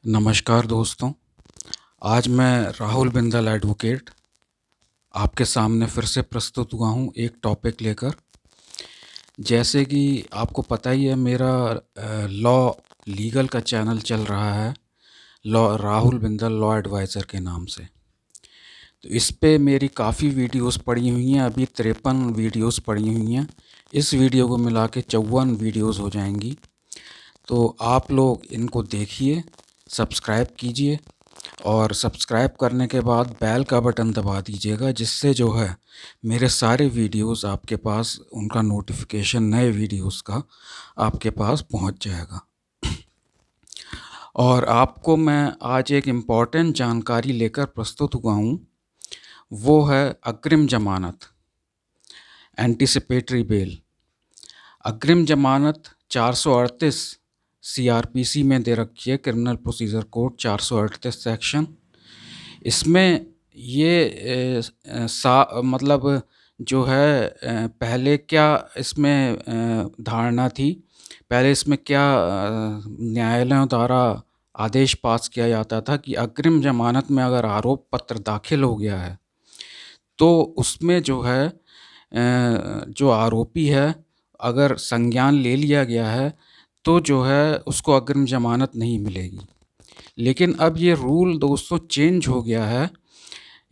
नमस्कार दोस्तों। आज मैं राहुल बिंदल एडवोकेट आपके सामने फिर से प्रस्तुत हुआ हूँ एक टॉपिक लेकर। जैसे कि आपको पता ही है, मेरा लॉ लीगल का चैनल चल रहा है, law Rahul Bindal law adviser के नाम से। तो इस पे मेरी काफ़ी वीडियोस पड़ी हुई हैं, अभी 53 वीडियोस पड़ी हुई हैं। इस वीडियो को मिला के 54 वीडियोस हो जाएंगी। तो आप लोग इनको देखिए, सब्सक्राइब कीजिए और सब्सक्राइब करने के बाद बेल का बटन दबा दीजिएगा, जिससे जो है मेरे सारे वीडियोस आपके पास, उनका नोटिफिकेशन नए वीडियोस का आपके पास पहुंच जाएगा। और आपको मैं आज एक इम्पॉर्टेंट जानकारी लेकर प्रस्तुत हुआ हूं, वो है अग्रिम जमानत, एंटीसिपेटरी बेल। अग्रिम जमानत 438 सीआरपीसी में दे रखी है, क्रिमिनल प्रोसीजर कोड 438 सेक्शन। इसमें ये मतलब जो है पहले क्या इसमें धारणा थी, पहले इसमें क्या न्यायालयों द्वारा आदेश पास किया जाता था कि अग्रिम जमानत में अगर आरोप पत्र दाखिल हो गया है तो उसमें जो है जो आरोपी है, अगर संज्ञान ले लिया गया है तो जो है उसको अग्रिम जमानत नहीं मिलेगी। लेकिन अब ये रूल दोस्तों चेंज हो गया है।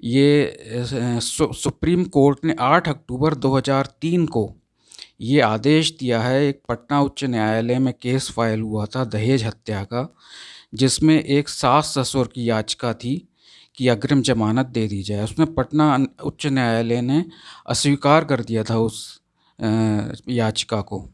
ये सुप्रीम कोर्ट ने 8 अक्टूबर 2003 को ये आदेश दिया है। एक पटना उच्च न्यायालय में केस फाइल हुआ था दहेज हत्या का, जिसमें एक सास ससुर की याचिका थी कि अग्रिम जमानत दे दी जाए। उसमें पटना उच्च न्यायालय ने अस्वीकार कर दिया था उस याचिका को।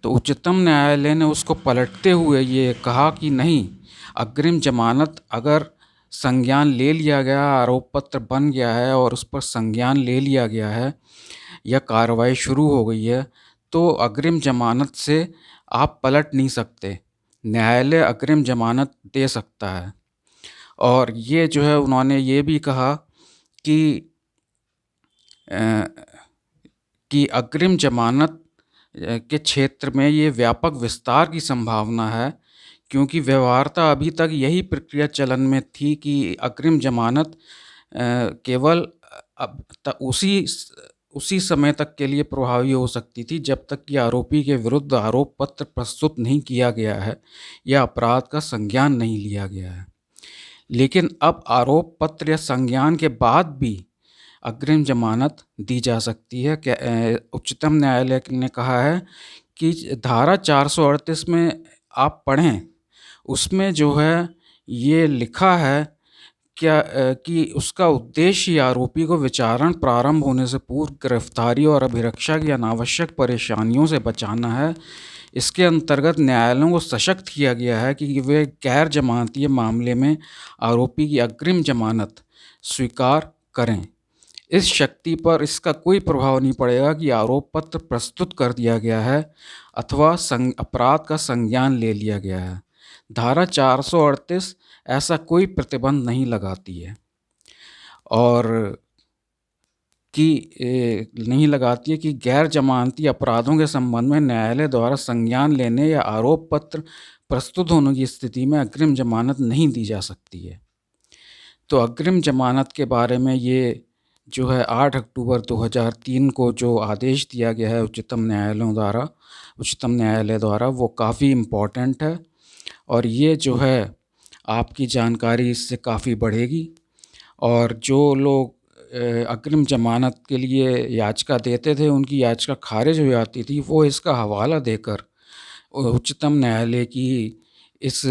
तो उच्चतम न्यायालय ने उसको पलटते हुए ये कहा कि नहीं, अग्रिम जमानत अगर संज्ञान ले लिया गया, आरोप पत्र बन गया है और उस पर संज्ञान ले लिया गया है या कार्रवाई शुरू हो गई है, तो अग्रिम जमानत से आप पलट नहीं सकते। न्यायालय अग्रिम जमानत दे सकता है। और ये जो है उन्होंने ये भी कहा कि अग्रिम जमानत के क्षेत्र में ये व्यापक विस्तार की संभावना है, क्योंकि व्यवहारतः अभी तक यही प्रक्रिया चलन में थी कि अग्रिम जमानत केवल उसी समय तक के लिए प्रभावी हो सकती थी जब तक कि आरोपी के विरुद्ध आरोप पत्र प्रस्तुत नहीं किया गया है या अपराध का संज्ञान नहीं लिया गया है। लेकिन अब आरोप पत्र या संज्ञान के बाद भी अग्रिम जमानत दी जा सकती है। उच्चतम न्यायालय ने कहा है कि धारा 438 में आप पढ़ें, उसमें जो है ये लिखा है कि उसका उद्देश्य आरोपी को विचारण प्रारंभ होने से पूर्व गिरफ्तारी और अभिरक्षा की अनावश्यक परेशानियों से बचाना है। इसके अंतर्गत न्यायालयों को सशक्त किया गया है कि वे गैर जमानती मामले में आरोपी की अग्रिम जमानत स्वीकार करें। इस शक्ति पर इसका कोई प्रभाव नहीं पड़ेगा कि आरोप पत्र प्रस्तुत कर दिया गया है अथवा अपराध का संज्ञान ले लिया गया है। धारा 438 ऐसा कोई प्रतिबंध नहीं लगाती है, और नहीं लगाती है कि गैर जमानती अपराधों के संबंध में न्यायालय द्वारा संज्ञान लेने या आरोप पत्र प्रस्तुत होने की स्थिति में अग्रिम जमानत नहीं दी जा सकती है। तो अग्रिम जमानत के बारे में ये जो है 8 अक्टूबर 2003 को जो आदेश दिया गया है उच्चतम न्यायालय द्वारा, वो काफ़ी इम्पोर्टेंट है। और ये जो है आपकी जानकारी इससे काफ़ी बढ़ेगी। और जो लोग अग्रिम जमानत के लिए याचिका देते थे, उनकी याचिका खारिज हो जाती थी, वो इसका हवाला देकर उच्चतम न्यायालय की इस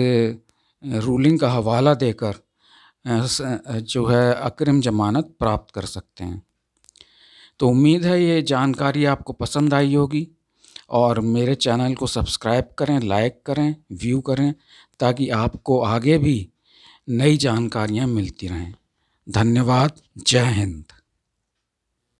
रूलिंग का हवाला देकर जो है अग्रिम जमानत प्राप्त कर सकते हैं। तो उम्मीद है ये जानकारी आपको पसंद आई होगी, और मेरे चैनल को सब्सक्राइब करें, लाइक करें, व्यू करें, ताकि आपको आगे भी नई जानकारियाँ मिलती रहें। धन्यवाद। जय हिंद।